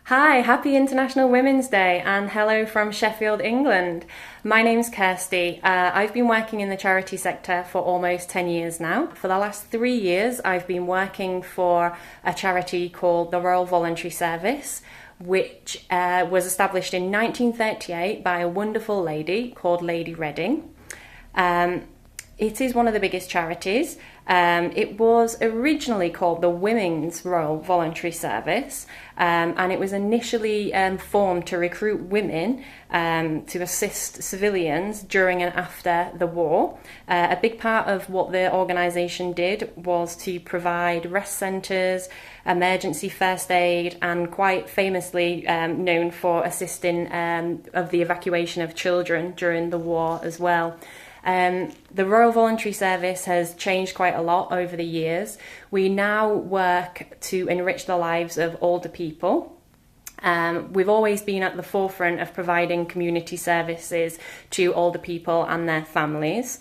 Hi, happy International Women's Day and hello from Sheffield, England. My name's Kirsty. I've been working in the charity sector for almost 10 years now. For the last 3 years, I've been working for a charity called the Royal Voluntary Service, which was established in 1938 by a wonderful lady called Lady Reading. It is one of the biggest charities. It was originally called the Women's Royal Voluntary Service, and it was initially formed to recruit women to assist civilians during and after the war. A big part of what the organisation did was to provide rest centres, emergency first aid, and quite famously known for assisting of the evacuation of children during the war as well. The Royal Voluntary Service has changed quite a lot over the years. We now work to enrich the lives of older people. We've always been at the forefront of providing community services to older people and their families.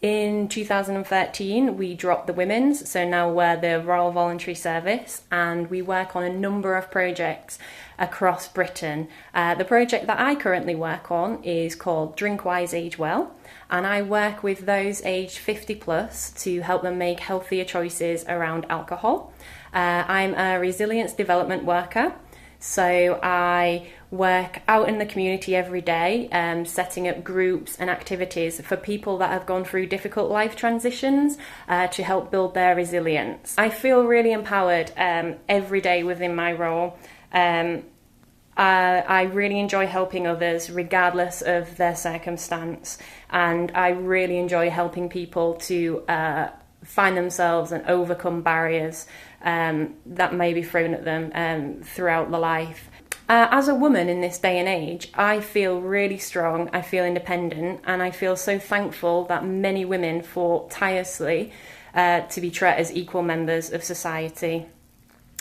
In 2013, we dropped the women's, so now we're the Royal Voluntary Service, and we work on a number of projects across Britain. The project that I currently work on is called Drink Wise, Age Well, and I work with those aged 50 plus to help them make healthier choices around alcohol. I'm a resilience development worker, so I work out in the community every day, setting up groups and activities for people that have gone through difficult life transitions to help build their resilience. I feel really empowered every day within my role. I really enjoy helping others regardless of their circumstance, and I really enjoy helping people to find themselves and overcome barriers that may be thrown at them throughout the life. As a woman in this day and age, I feel really strong, I feel independent, and I feel so thankful that many women fought tirelessly to be treated as equal members of society.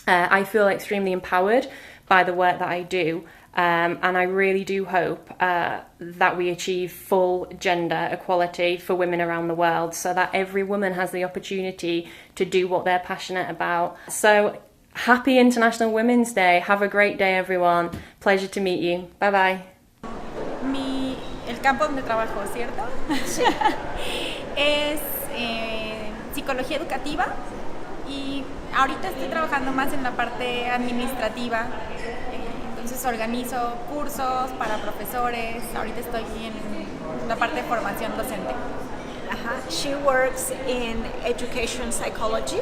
I feel extremely empowered by the work that I do, and I really do hope that we achieve full gender equality for women around the world so that every woman has the opportunity to do what they're passionate about. So, happy International Women's Day. Have a great day, everyone. Pleasure to meet you. Bye bye. El campo donde trabajo, ¿cierto? Sí. Es psicología educativa y ahorita estoy trabajando más en la parte administrativa. Entonces organizo cursos para profesores. Ahorita estoy en la parte de formación docente. She works in education psychology,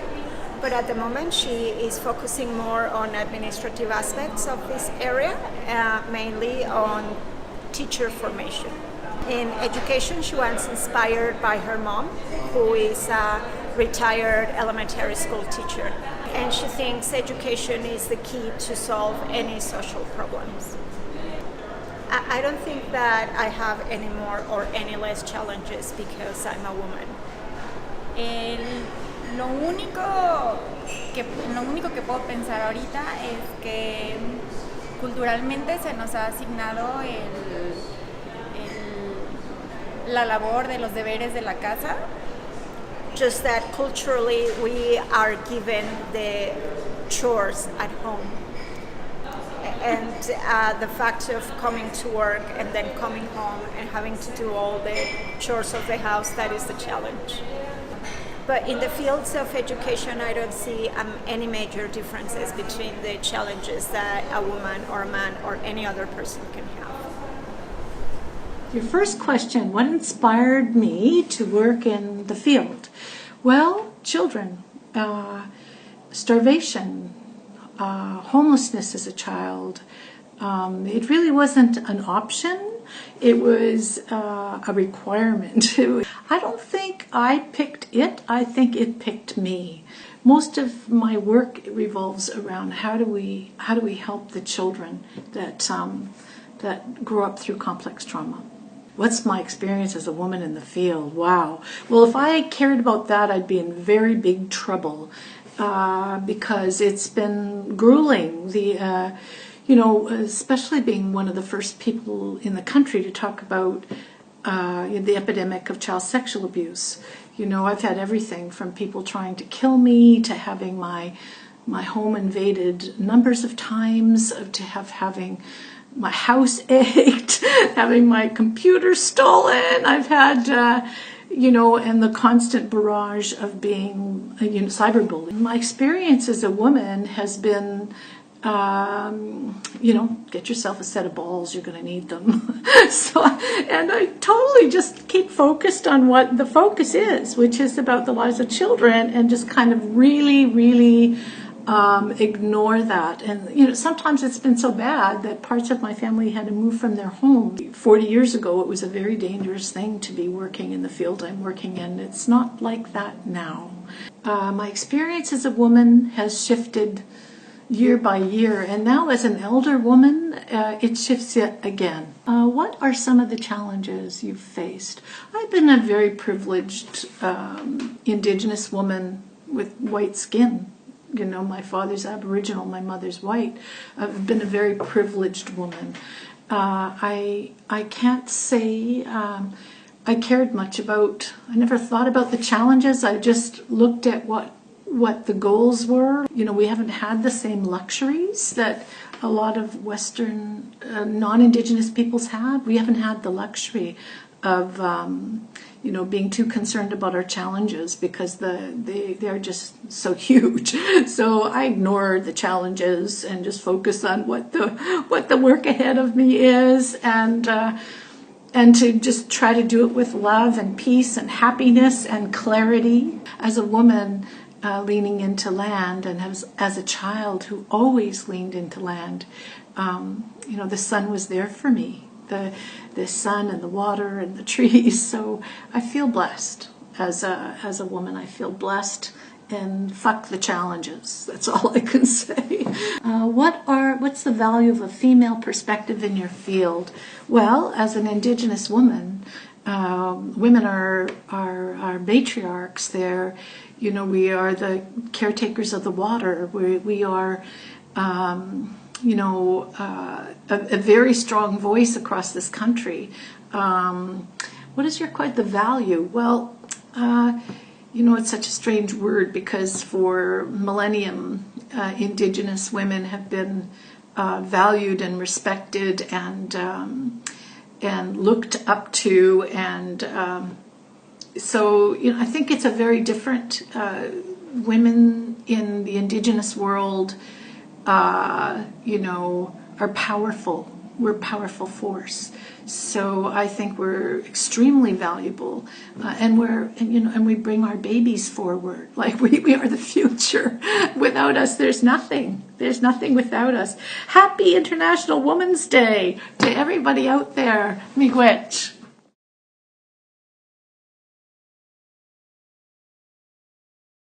but at the moment she is focusing more on administrative aspects of this area, mainly on teacher formation. In education, she was inspired by her mom, who is a retired elementary school teacher, and she thinks education is the key to solve any social problems. I don't think that I have any more or any less challenges because I'm a woman. Lo único que puedo pensar ahorita es que culturalmente se nos ha asignado la labor de los deberes de la casa. Just that culturally we are given the chores at home. And the fact of coming to work and then coming home and having to do all the chores of the house, that is the challenge. But in the fields of education, I don't see any major differences between the challenges that a woman or a man or any other person can have. Your first question, what inspired me to work in the field? Well, children, starvation, homelessness as a child. It really wasn't an option. It was a requirement. I don't think I picked it. I think it picked me. Most of my work revolves around how do we help the children that grow up through complex trauma. What's my experience as a woman in the field? Wow. Well, if I cared about that, I'd be in very big trouble because it's been grueling. Especially being one of the first people in the country to talk about the epidemic of child sexual abuse. I've had everything from people trying to kill me to having my my home invaded numbers of times, to having my house egged, having my computer stolen. I've had, and the constant barrage of being, cyberbullied. My experience as a woman has been, get yourself a set of balls, you're going to need them. And I totally just keep focused on what the focus is, which is about the lives of children, and just kind of really, really ignore that. And, sometimes it's been so bad that parts of my family had to move from their home. 40 years ago, it was a very dangerous thing to be working in the field I'm working in. It's not like that now. My experience as a woman has shifted year by year, and now as an elder woman, it shifts yet again. What are some of the challenges you've faced? I've been a very privileged Indigenous woman with white skin. My father's Aboriginal, my mother's white. I've been a very privileged woman. I can't say I cared much about, I never thought about the challenges. I just looked at what the goals were. We haven't had the same luxuries that a lot of Western non-Indigenous peoples have. We haven't had the luxury of being too concerned about our challenges, because they're just so huge. So I ignore the challenges and just focus on what the work ahead of me is, and to just try to do it with love and peace and happiness and clarity. As a woman leaning into land, and as a child who always leaned into land, the sun was there for me. The sun and the water and the trees. So I feel blessed as a woman. I feel blessed, and fuck the challenges. That's all I can say. What's the value of a female perspective in your field? Well, as an Indigenous woman, women are matriarchs. We are the caretakers of the water. We are a very strong voice across this country. What is the value? Well, it's such a strange word, because for millennium, Indigenous women have been valued and respected and looked up to, and so I think it's a very different. Women in the Indigenous world are powerful. We're a powerful force. So I think we're extremely valuable, and we bring our babies forward. Like we are the future. Without us, there's nothing. There's nothing without us. Happy International Women's Day to everybody out there. Miigwech.